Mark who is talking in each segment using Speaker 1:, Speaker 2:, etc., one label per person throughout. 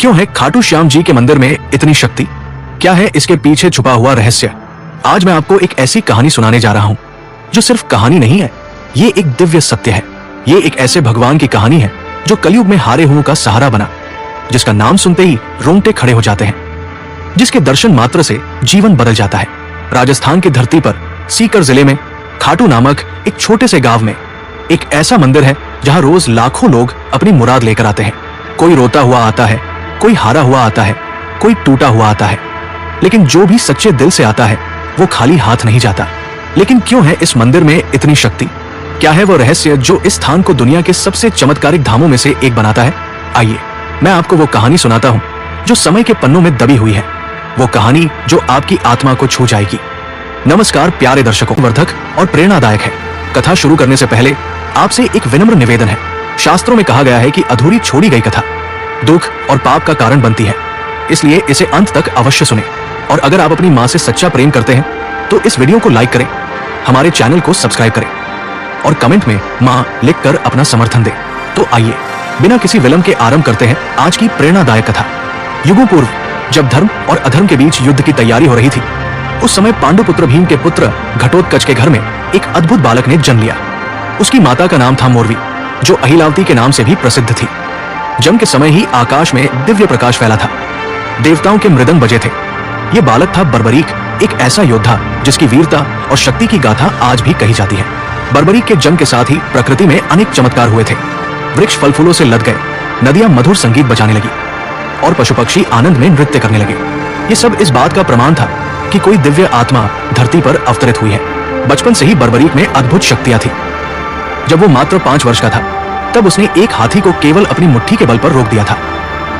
Speaker 1: क्यों है खाटू श्याम जी के मंदिर में इतनी शक्ति? क्या है इसके पीछे छुपा हुआ रहस्य? आज मैं आपको एक ऐसी कहानी सुनाने जा रहा हूं जो सिर्फ कहानी नहीं है, ये एक दिव्य सत्य है। ये एक ऐसे भगवान की कहानी है जो कलयुग में हारे हुओं का सहारा बना, जिसका नाम सुनते ही रोंगटे खड़े हो जाते हैं, जिसके दर्शन मात्र से जीवन बदल जाता है। राजस्थान की धरती पर सीकर जिले में खाटू नामक एक छोटे से गांव में एक ऐसा मंदिर है जहां रोज लाखों लोग अपनी मुराद लेकर आते हैं। कोई रोता हुआ आता है, कोई हारा हुआ आता है, कोई टूटा हुआ आता है, लेकिन जो भी सच्चे दिल से आता है वो खाली हाथ नहीं जाता। लेकिन क्यों है इस मंदिर में इतनी शक्ति? क्या है वो रहस्य जो इस स्थान को दुनिया के सबसे चमत्कारिक धामों में से एक बनाता है? आइए मैं आपको वो कहानी सुनाता हूँ जो समय के पन्नों में दबी हुई है, वो कहानी जो आपकी आत्मा को छू जाएगी। नमस्कार प्यारे दर्शकों, वर्धक और प्रेरणादायक है। कथा शुरू करने से पहले आपसे एक विनम्र निवेदन है। शास्त्रों में कहा गया है कि अधूरी छोड़ी गई कथा दुख और पाप का कारण बनती है, इसलिए इसे अंत तक अवश्य सुनें। और अगर आप अपनी माँ से सच्चा प्रेम करते हैं तो इस वीडियो को लाइक करें, हमारे चैनल को सब्सक्राइब करें और कमेंट में माँ लिखकर अपना समर्थन दें। तो आइए बिना किसी विलंब के आरंभ करते हैं आज की प्रेरणादायक कथा। युगों पूर्व जब धर्म और अधर्म के बीच युद्ध की तैयारी हो रही थी, उस समय पांडुपुत्र भीम के पुत्र घटोत्कच के घर में एक अद्भुत बालक ने जन्म लिया। उसकी माता का नाम था मोरवी, जो अहिलावती के नाम से भी प्रसिद्ध थी। जन्म के समय ही आकाश में दिव्य प्रकाश फैला था, देवताओं के मृदंग बजे थे। ये बालक था बर्बरीक, एक ऐसा योद्धा जिसकी वीरता और शक्ति की गाथा आज भी कही जाती है। बर्बरीक के जन्म के साथ ही प्रकृति में अनेक चमत्कार हुए थे। वृक्ष फल फूलों से लद गए, नदियां मधुर संगीत बजाने लगी और पशु पक्षी आनंद में नृत्य करने लगे। ये सब इस बात का प्रमाण था कि कोई दिव्य आत्मा धरती पर अवतरित हुई है। बचपन से ही बर्बरीक में अद्भुत शक्तियां थी। जब वो मात्र 5 वर्ष का था तब उसने एक हाथी को केवल अपनी मुट्ठी के बल पर रोक दिया था।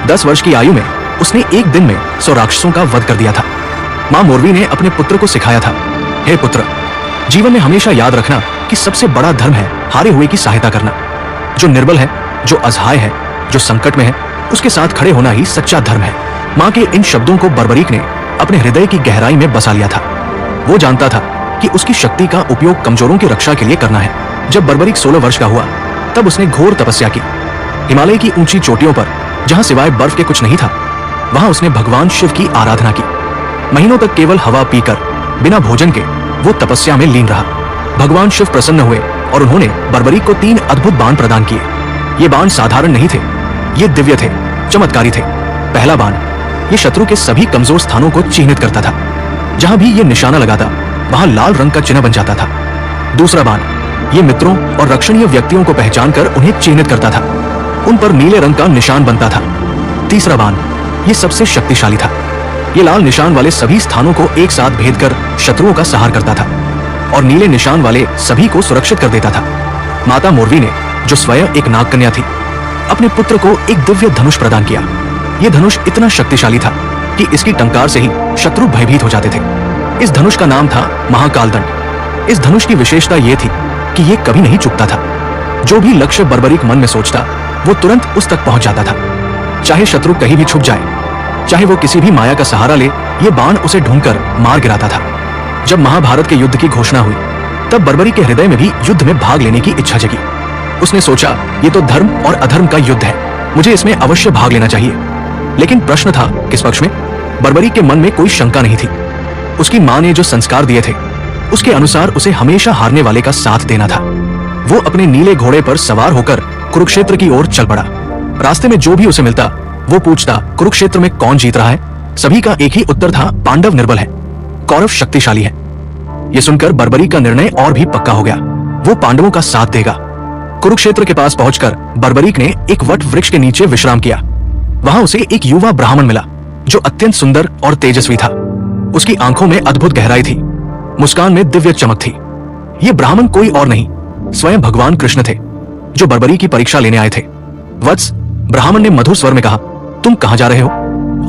Speaker 1: 10 वर्ष की आयु में उसने एक दिन में 100 राक्षसों का वध कर दिया था। माँ मोरवी ने अपने पुत्र को सिखाया था, हे पुत्र, जीवन में हमेशा याद रखना कि सबसे बड़ा धर्म है हारे हुए की सहायता करना। जो निर्बल है, जो असहाय है, जो संकट में है, उसके साथ खड़े होना ही सच्चा धर्म है। माँ के इन शब्दों को बर्बरीक ने अपने हृदय की गहराई में बसा लिया था। वो जानता था कि उसकी शक्ति का उपयोग कमजोरों की रक्षा के लिए करना है। जब बर्बरीक 16 वर्ष का हुआ तब उसने घोर तपस्या की। हिमालय की ऊंची चोटियों पर जहां सिवाय बर्फ के कुछ नहीं था, वहां उसने भगवान शिव की आराधना की। महीनों तक केवल हवा पीकर बिना भोजन के वो तपस्या में लीन रहा। भगवान शिव प्रसन्न हुए और उन्होंने बर्बरीक को 3 अद्भुत बाण प्रदान किए। ये बाण साधारण नहीं थे, ये दिव्य थे, चमत्कारी थे। पहला बाण ये शत्रु के सभी कमजोर स्थानों को चिन्हित करता था। जहां भी ये निशाना लगाता वहां लाल रंग का चिन्ह बन जाता था। दूसरा बाण ये मित्रों और रक्षणीय व्यक्तियों को पहचान कर उन्हें चिन्हित करता था, उन पर नीले रंग का निशान बनता था। तीसरा बाण ये सबसे शक्तिशाली था। ये लाल निशान वाले सभी स्थानों को एक साथ भेद कर शत्रुओं का संहार करता था और नीले निशान वाले सभी को सुरक्षित कर देता था। माता मोरवी ने, जो स्वयं एक नागकन्या थी, अपने पुत्र को एक दिव्य धनुष प्रदान किया। यह धनुष इतना शक्तिशाली था कि इसकी टंकार से ही शत्रु भयभीत हो जाते थे। इस धनुष का नाम था महाकाल दंड। इस धनुष की विशेषता यह थी कि यह कभी नहीं चूकता था। जो भी लक्ष्य बर्बरीक मन में सोचता वो तुरंत उस तक पहुंच जाता था। चाहे शत्रु कहीं भी छुप जाए, चाहे वो किसी भी माया का सहारा ले, ये बाण उसे ढूंढकर मार गिराता था। जब महाभारत के युद्ध की घोषणा हुई तब बर्बरीक के हृदय में भी युद्ध में भाग लेने की इच्छा जगी। उसने सोचा, ये तो धर्म और अधर्म का युद्ध है, मुझे इसमें अवश्य भाग लेना चाहिए। लेकिन प्रश्न था किस पक्ष में? बर्बरीक के मन में कोई शंका नहीं थी। उसकी माँ ने जो संस्कार दिए थे उसके अनुसार उसे हमेशा हारने वाले का साथ देना था। वो अपने नीले घोड़े पर सवार होकर कुरुक्षेत्र की ओर चल पड़ा। रास्ते में जो भी उसे मिलता वो पूछता, कुरुक्षेत्र में कौन जीत रहा है? सभी का एक ही उत्तर था, पांडव निर्बल है, कौरव शक्तिशाली है। ये सुनकर बर्बरीक का निर्णय और भी पक्का हो गया, वो पांडवों का साथ देगा। कुरुक्षेत्र के पास पहुंचकर बर्बरीक ने एक वट वृक्ष के नीचे विश्राम किया। वहां उसे एक युवा ब्राह्मण मिला जो अत्यंत सुंदर और तेजस्वी था। उसकी आंखों में अद्भुत गहराई थी, मुस्कान में दिव्य चमक थी। ये ब्राह्मण कोई और नहीं, स्वयं भगवान कृष्ण थे, जो बर्बरीक की परीक्षा लेने आए थे। वत्स, ब्राह्मण ने मधुर स्वर में कहा, तुम कहां जा रहे हो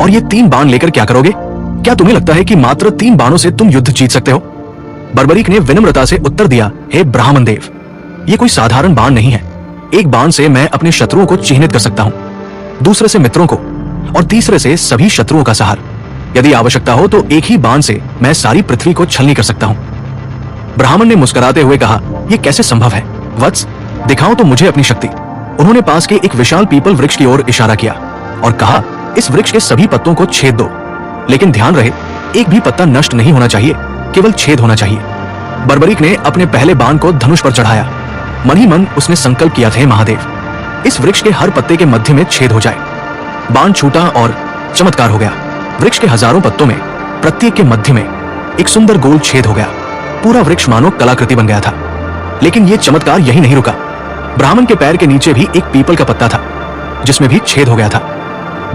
Speaker 1: और ये 3 बाण लेकर क्या करोगे? क्या तुम्हें लगता है कि मात्र 3 बाणों से तुम युद्ध जीत सकते हो? बर्बरीक ने विनम्रता से उत्तर दिया, हे ब्राह्मण देव, ये कोई साधारण बाण नहीं है। एक बाण से मैं अपने शत्रुओं को चिन्हित कर सकता हूँ, दूसरे से मित्रों को और तीसरे से सभी शत्रुओं का संहार। यदि आवश्यकता हो तो एक ही बाण से मैं सारी पृथ्वी को छलनी कर सकता हूँ। ब्राह्मण ने मुस्कुराते हुए कहा, यह कैसे संभव है? वत्स, दिखाओ तो मुझे अपनी शक्ति। उन्होंने पास के एक विशाल पीपल वृक्ष की ओर इशारा किया और कहा, इस वृक्ष के सभी पत्तों को छेद दो, लेकिन ध्यान रहे एक भी पत्ता नष्ट नहीं होना चाहिए, केवल छेद होना चाहिए। बर्बरीक ने अपने पहले बाण को धनुष पर चढ़ाया। मन ही मन उसने संकल्प किया था, महादेव, इस वृक्ष के हर पत्ते के मध्य में छेद हो जाए। बाण छूटा और चमत्कार हो गया। वृक्ष के हजारों पत्तों में प्रत्येक के मध्य में एक सुंदर गोल छेद हो गया। पूरा वृक्ष मानो कलाकृति बन गया था। लेकिन यह चमत्कार यही नहीं रुका। ब्राह्मण के पैर के नीचे भी एक पीपल का पत्ता था, जिसमें भी छेद हो गया था।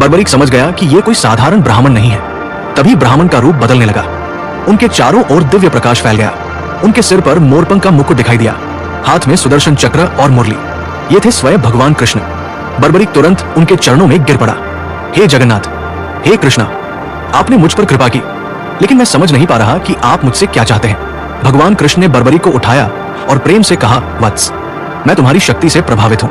Speaker 1: बर्बरीक समझ गया कि यह कोई साधारण ब्राह्मण नहीं है। तभी ब्राह्मण का रूप बदलने लगा। उनके चारों ओर दिव्य प्रकाश फैल गया। उनके सिर पर मोरपंख का मुकुट दिखाई दिया, हाथ में सुदर्शन चक्र और मुरली। ये थे स्वयं भगवान कृष्ण। बर्बरीक तुरंत उनके चरणों में गिर पड़ा। हे जगन्नाथ, हे कृष्णा, आपने मुझ पर कृपा की, लेकिन मैं समझ नहीं पा रहा कि आप मुझसे क्या चाहते हैं। भगवान कृष्ण ने बर्बरीक को उठाया और प्रेम से कहा, वत्स, मैं तुम्हारी शक्ति से प्रभावित हूं,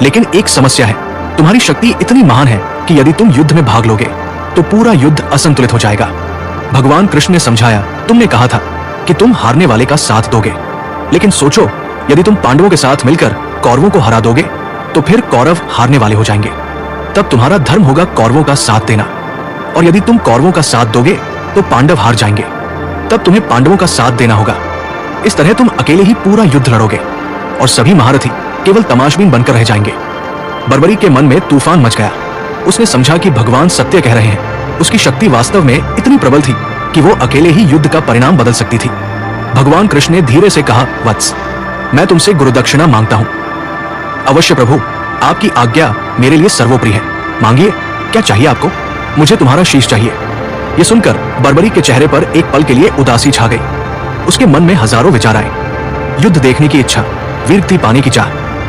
Speaker 1: लेकिन एक समस्या है। तुम्हारी शक्ति इतनी महान है कि यदि तुम युद्ध में भाग लोगे तो पूरा युद्ध असंतुलित हो जाएगा। भगवान कृष्ण ने समझाया, तुमने कहा था कि तुम हारने वाले का साथ दोगे, लेकिन सोचो, यदि तुम पांडवों के साथ मिलकर कौरवों को हरा दोगे तो फिर कौरव हारने वाले हो जाएंगे। तब तुम्हारा धर्म होगा कौरवों का साथ देना, और यदि तुम कौरवों का साथ दोगे तो पांडव हार जाएंगे। तब तुम्हें पांडवों का साथ देना होगा। इस तरह तुम अकेले ही पूरा युद्ध लड़ोगे और सभी महारथी केवल तमाशबीन बनकर रह जाएंगे। बर्बरीक के मन में तूफान मच गया। उसने समझा कि भगवान सत्य कह रहे हैं। उसकी शक्ति वास्तव में इतनी प्रबल थी कि वो अकेले ही युद्ध का परिणाम बदल सकती थी। भगवान कृष्ण ने धीरे से कहा, वत्स, मैं तुमसे गुरुदक्षिणा मांगता हूं। अवश्य प्रभु, आपकी आज्ञा मेरे लिए सर्वोपरि है। मांगिए, क्या चाहिए आपको? मुझे तुम्हारा शीश चाहिए। यह सुनकर बर्बरीक के चेहरे पर एक पल के लिए उदासी छा गई। उसके मन में हजारों विचार आए। युद्ध देखने की इच्छा, वीरगति पाने की चाह,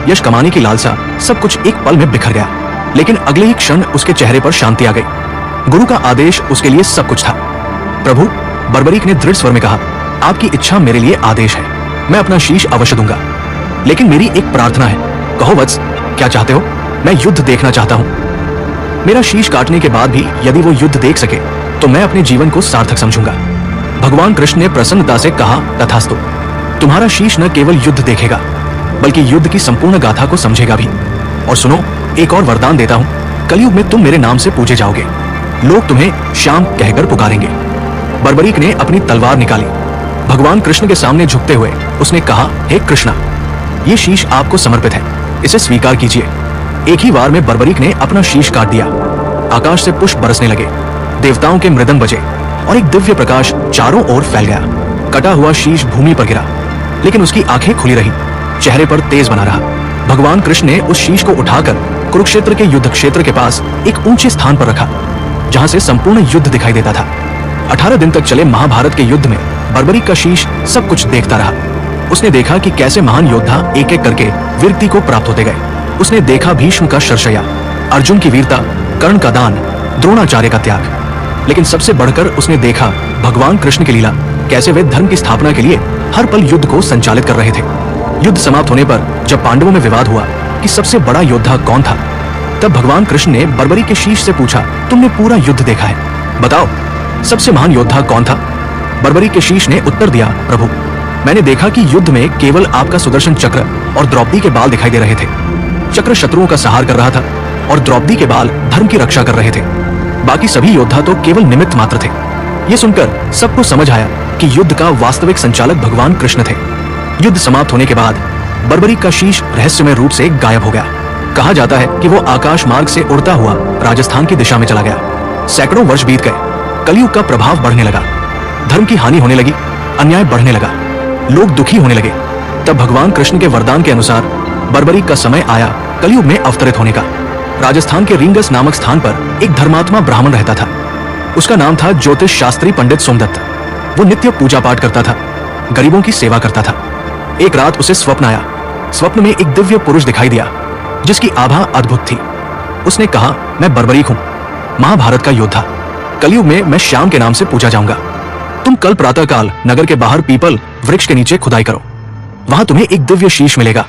Speaker 1: यश कमाने की लालसा, सब कुछ एक पल में बिखर गया। लेकिन अगले ही क्षण उसके चेहरे पर शांति आ गई। गुरु का आदेश उसके लिए सब कुछ था। प्रभु, बर्बरीक ने दृढ़ स्वर में कहा, आपकी इच्छा मेरे लिए आदेश है। मैं अपना शीश अवश्य दूंगा, लेकिन मेरी एक प्रार्थना है। कहो वत्स, क्या चाहते हो? मैं युद्ध देखना चाहता हूं। मेरा शीश काटने के बाद भी यदि वो युद्ध देख सके तो मैं अपने जीवन को सार्थक समझूंगा। भगवान कृष्ण ने प्रसन्नता से कहा, तथास्तु। तुम्हारा शीश न केवल युद्ध देखेगा बल्कि युद्ध की संपूर्ण गाथा को समझेगा भी। और सुनो, एक और वरदान देता हूं। कलयुग में तुम मेरे नाम से पूजे जाओगे। लोग तुम्हें श्याम कहकर पुकारेंगे। बर्बरीक ने अपनी तलवार निकाली। भगवान कृष्ण के सामने झुकते हुए उसने कहा, हे कृष्णा, ये शीश आपको समर्पित है, इसे स्वीकार कीजिए। एक ही वार में बर्बरीक ने अपना शीश काट दिया। आकाश से पुष्प बरसने लगे, देवताओं के मृदंग बजे और एक दिव्य प्रकाश चारों ओर फैल गया। कटा हुआ शीश भूमि पर गिरा, लेकिन उसकी आंखें खुली रही, चेहरे पर तेज बना रहा। भगवान कृष्ण ने उस शीश को उठाकर कुरुक्षेत्र के युद्ध क्षेत्र के पास एक ऊंचे स्थान पर रखा, जहां से संपूर्ण युद्ध दिखाई देता था। 18 दिन तक चले महाभारत के युद्ध में बर्बरीक का शीश सब कुछ देखता रहा। उसने देखा कि कैसे महान योद्धा एक एक करके वीरगति को प्राप्त होते गए। उसने देखा भीष्म का शरशया, अर्जुन की वीरता, कर्ण का दान, द्रोणाचार्य का त्याग। लेकिन सबसे बढ़कर उसने देखा भगवान कृष्ण की लीला, कैसे वे धर्म की स्थापना के लिए हर पल युद्ध को संचालित कर रहे थे। युद्ध समाप्त होने पर जब पांडवों में विवाद हुआ कि सबसे बड़ा योद्धा कौन था, तब भगवान कृष्ण ने बर्बरीक के शीश से पूछा, तुमने पूरा युद्ध देखा है, बताओ सबसे महान योद्धा कौन था? बर्बरीक के शीश ने उत्तर दिया, प्रभु, मैंने देखा कि युद्ध में केवल आपका सुदर्शन चक्र और द्रौपदी के बाल दिखाई दे रहे थे। चक्र शत्रुओं का संहार कर रहा था और द्रौपदी के बाल धर्म की रक्षा कर रहे थे। बाकी सभी योद्धा तो केवल निमित्त मात्र थे। ये सुनकर सबको समझ आया कि युद्ध का वास्तविक संचालक भगवान कृष्ण थे। युद्ध समाप्त होने के बाद बर्बरीक का शीश रहस्यमय रूप से गायब हो गया। कहा जाता है कि वो आकाश मार्ग से उड़ता हुआ राजस्थान की दिशा में चला गया। सैकड़ों वर्ष बीत गए। कलयुग का प्रभाव बढ़ने लगा, धर्म की हानि होने लगी, अन्याय बढ़ने लगा, लोग दुखी होने लगे। तब भगवान कृष्ण के वरदान के अनुसार बर्बरीक का समय आया कलयुग में अवतरित होने का। राजस्थान के रिंगस नामक स्थान पर एक धर्मात्मा ब्राह्मण रहता था। उसका नाम था ज्योतिष शास्त्री पंडित सोमदत्त। वो नित्य पूजा पाठ करता था, गरीबों की सेवा करता था। एक रात उसे स्वप्न आया। स्वप्न में एक दिव्य पुरुष दिखाई दिया जिसकी आभा अद्भुत थी। उसने कहा, मैं बर्बरीक हूं, महाभारत का योद्धा। कलयुग में मैं श्याम के नाम से पूजा जाऊंगा। तुम कल प्रातःकाल नगर के बाहर पीपल वृक्ष के नीचे खुदाई करो, वहां तुम्हें एक दिव्य शीश मिलेगा।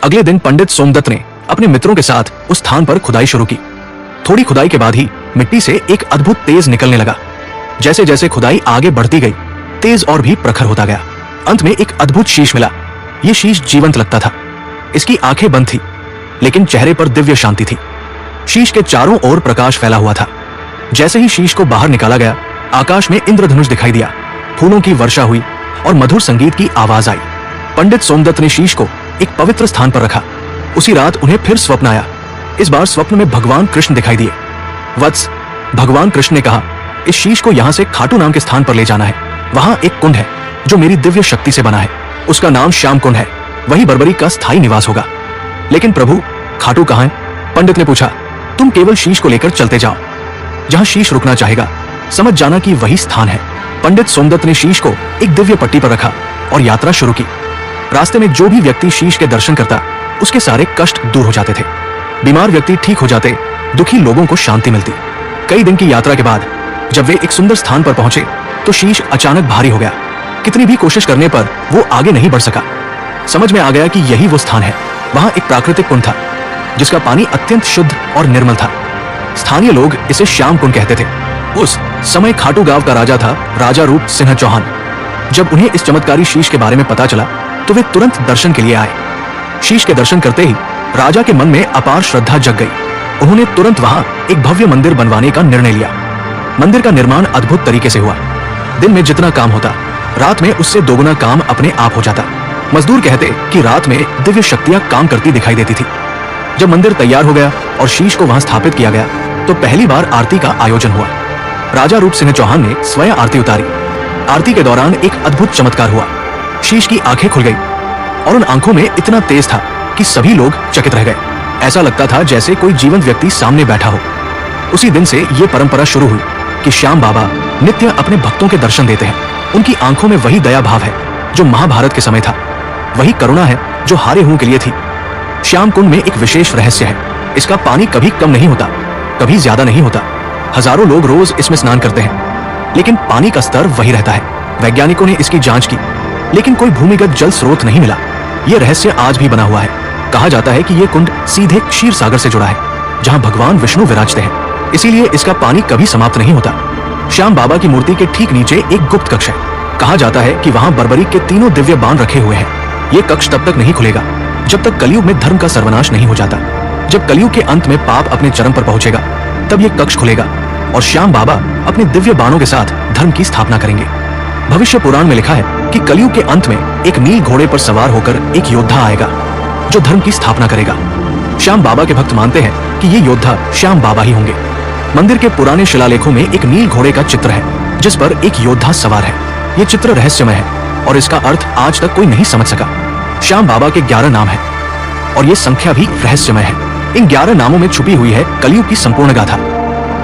Speaker 1: अगले दिन पंडित सोमदत्त ने अपने मित्रों के साथ उस स्थान पर खुदाई शुरू की। थोड़ी खुदाई के बाद ही मिट्टी से एक अद्भुत तेज निकलने लगा। जैसे जैसे खुदाई आगे बढ़ती गई, तेज और भी प्रखर होता गया। अंत में एक अद्भुत शीश मिला। ये शीश जीवंत लगता था। इसकी आंखें बंद थी, लेकिन चेहरे पर दिव्य शांति थी। शीश के चारों ओर प्रकाश फैला हुआ था। जैसे ही शीश को बाहर निकाला गया, आकाश में इंद्रधनुष दिखाई दिया, फूलों की वर्षा हुई और मधुर संगीत की आवाज आई। पंडित सोमदत्त ने शीश को एक पवित्र स्थान पर रखा। उसी रात उन्हें फिर स्वप्न आया। इस बार स्वप्न में भगवान कृष्ण दिखाई दिए। वत्स, भगवान कृष्ण ने कहा, इस शीश को यहाँ से खाटू नाम के स्थान पर ले जाना है। वहां एक कुंड है जो मेरी दिव्य शक्ति से बना है। उसका नाम श्याम कुंड है। वही बर्बरी का स्थायी निवास होगा। लेकिन प्रभु, खाटू कहाँ है? पंडित ने पूछा। तुम केवल शीश को लेकर चलते जाओ। जहां शीश रुकना चाहेगा, समझ जाना कि वही स्थान है। पंडित सोमदत्त ने शीश को एक दिव्य पट्टी पर रखा और यात्रा शुरू की। रास्ते में जो भी व्यक्ति शीश के दर्शन करता, उसके सारे कष्ट दूर हो जाते थे। बीमार व्यक्ति ठीक हो जाते, दुखी लोगों को शांति मिलती। कई दिन की यात्रा के बाद जब वे एक सुंदर स्थान पर पहुंचे तो शीश अचानक भारी हो गया। कितनी भी कोशिश करने पर वो आगे नहीं बढ़ सका। समझ में आ गया कि यही वो स्थान है। वहां एक प्राकृतिक कुंड था जिसका पानी अत्यंत शुद्ध और निर्मल था। स्थानीय लोग इसे श्याम कुंड कहते थे। उस समय खाटू गांव का राजा था, राजा रूप सिंह चौहान। जब उन्हें इस चमत्कारी शीश के बारे में पता चला तो वे तुरंत दर्शन के लिए आए। शीश के दर्शन करते ही राजा के मन में अपार श्रद्धा जग गई। उन्होंने तुरंत वहां एक भव्य मंदिर बनवाने का निर्णय लिया। मंदिर का निर्माण अद्भुत तरीके से हुआ। दिन में जितना काम होता, रात में उससे दोगुना काम अपने आप हो जाता। मजदूर कहते कि रात में दिव्य शक्तियां काम करती दिखाई देती थी। जब मंदिर तैयार हो गया और शीश को वहां स्थापित किया गया तो पहली बार आरती का आयोजन हुआ। राजा रूप सिंह चौहान ने स्वयं आरती उतारी। आरती के दौरान एक अद्भुत चमत्कार हुआ। शीश की आंखें खुल गई और उन आंखों में इतना तेज था कि सभी लोग चकित रह गए। ऐसा लगता था जैसे कोई जीवंत व्यक्ति सामने बैठा हो। उसी दिन से ये परंपरा शुरू हुई कि श्याम बाबा नित्य अपने भक्तों के दर्शन देते हैं। उनकी आंखों में वही दया भाव है जो महाभारत के समय था। वही करुणा है जो हारे हुओं के लिए थी। श्याम कुंड में एक विशेष रहस्य है। इसका पानी कभी कम नहीं होता, कभी ज्यादा नहीं होता। हजारों लोग रोज इसमें स्नान करते हैं, लेकिन पानी का स्तर वही रहता है। वैज्ञानिकों ने इसकी जांच की, लेकिन कोई भूमिगत जल स्रोत नहीं मिला। यह रहस्य आज भी बना हुआ है। कहा जाता है कि यह कुंड सीधे क्षीर सागर से जुड़ा है, जहां भगवान विष्णु विराजते हैं। इसीलिए इसका पानी कभी समाप्त नहीं होता। श्याम बाबा की मूर्ति के ठीक नीचे एक गुप्त कक्ष है। कहा जाता है कि वहां बर्बरी के तीनों दिव्य बाण रखे हुए हैं। ये कक्ष तब तक नहीं खुलेगा जब तक कलयुग में धर्म का सर्वनाश नहीं हो जाता। जब कलयुग के अंत में पाप अपने चरम पर पहुंचेगा, तब ये कक्ष खुलेगा और श्याम बाबा अपने दिव्य बाणों के साथ धर्म की स्थापना करेंगे। भविष्य पुराण में लिखा है कि कलयुग के अंत में एक नील घोड़े पर सवार होकर एक योद्धा आएगा जो धर्म की स्थापना करेगा। श्याम बाबा के भक्त मानते हैं कि ये योद्धा श्याम बाबा ही होंगे। मंदिर के पुराने शिलालेखों में एक नील घोड़े का चित्र है जिस पर एक योद्धा सवार है। ये चित्र रहस्यमय है और इसका अर्थ आज तक कोई नहीं समझ सका। श्याम बाबा के 11 नाम हैं और ये संख्या भी रहस्यमय है। इन 11 नामों में छुपी हुई है कलयुग की संपूर्ण गाथा।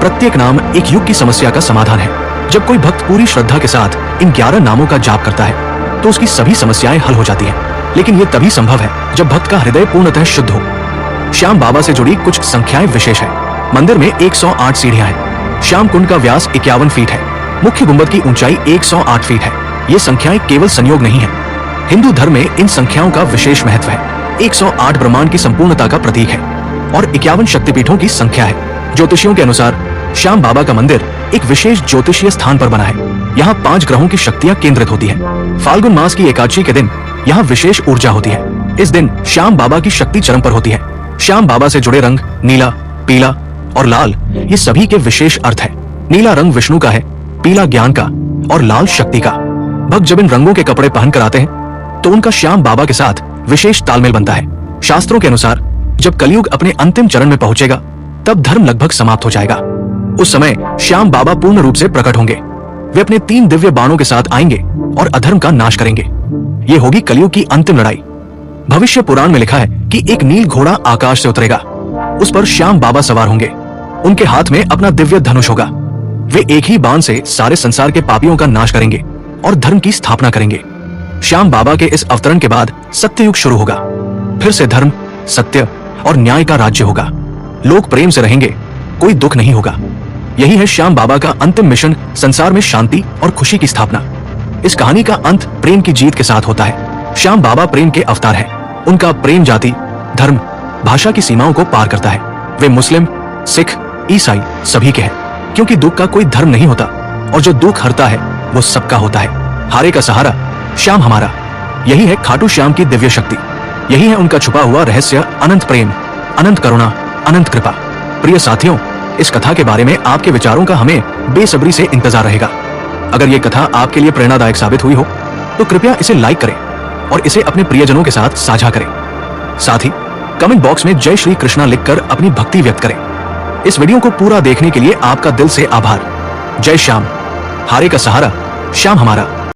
Speaker 1: प्रत्येक नाम एक युग की समस्या का समाधान है। जब कोई भक्त पूरी श्रद्धा के साथ इन 11 नामों का जाप करता है तो उसकी सभी समस्याएं हल हो जाती हैं। लेकिन ये तभी संभव है जब भक्त का हृदय पूर्णतः शुद्ध हो। श्याम बाबा से जुड़ी कुछ संख्याएं विशेष है। मंदिर में 108 सीढ़ियां हैं। श्याम कुंड का व्यास 51 फीट है। मुख्य गुंबद की ऊंचाई 108 फीट है। ये संख्याएं केवल संयोग नहीं है। हिंदू धर्म में इन संख्याओं का विशेष महत्व है। 108 ब्रह्मांड की संपूर्णता का प्रतीक है और 51 शक्तिपीठों की संख्या है। ज्योतिषियों के अनुसार श्याम बाबा का मंदिर एक विशेष ज्योतिषीय स्थान पर बना है। यहाँ 5 ग्रहों की शक्तियाँ केंद्रित होती है। फाल्गुन मास की एकादशी के दिन यहाँ विशेष ऊर्जा होती है। इस दिन श्याम बाबा की शक्ति चरम पर होती है। श्याम बाबा से जुड़े रंग नीला, पीला और लाल, ये सभी के विशेष अर्थ है। नीला रंग विष्णु का है, पीला ज्ञान का और लाल शक्ति का। भक्त जब इन रंगों के कपड़े पहनकर आते हैं तो उनका श्याम बाबा के साथ विशेष तालमेल बनता है। शास्त्रों के अनुसार जब कलयुग अपने अंतिम चरण में पहुंचेगा तब धर्म लगभग समाप्त हो जाएगा। उस समय श्याम बाबा पूर्ण रूप से प्रकट होंगे। वे अपने 3 दिव्य बाणों के साथ आएंगे और अधर्म का नाश करेंगे। ये होगी कलयुग की अंतिम लड़ाई। भविष्य पुराण में लिखा है कि एक नील घोड़ा आकाश से उतरेगा। उस पर श्याम बाबा सवार होंगे। उनके हाथ में अपना दिव्य धनुष होगा। वे एक ही बाण से सारे संसार के पापियों का नाश करेंगे और धर्म की स्थापना करेंगे। श्याम बाबा के इस अवतरण के बाद सत्ययुग शुरू होगा। फिर से धर्म, सत्य और न्याय का राज्य होगा। लोग प्रेम से रहेंगे, कोई दुख नहीं होगा। यही है श्याम बाबा का अंतिम मिशन, संसार में शांति और खुशी की स्थापना। इस कहानी का अंत प्रेम की जीत के साथ होता है। श्याम बाबा प्रेम के अवतार हैं। उनका प्रेम जाति, धर्म, भाषा की सीमाओं को पार करता है। वे मुस्लिम, सिख, ईसाई सभी के हैं, क्योंकि दुख का कोई धर्म नहीं होता और जो दुख हरता है वो सबका होता है। हारे का सहारा श्याम हमारा। यही है खाटू श्याम की दिव्य शक्ति। यही है उनका छुपा हुआ रहस्य, अनंत प्रेम, अनंत करुणा, अनंत कृपा। प्रिय साथियों, इस कथा के बारे में आपके विचारों का हमें बेसब्री से इंतजार रहेगा। अगर ये कथा आपके लिए प्रेरणादायक साबित हुई हो तो कृपया इसे लाइक करें और इसे अपने प्रियजनों के साथ साझा करें। साथ ही कमेंट बॉक्स में जय श्री कृष्णा लिखकर अपनी भक्ति व्यक्त करें। इस वीडियो को पूरा देखने के लिए आपका दिल से आभार। जय श्याम। हारे का सहारा, श्याम हमारा।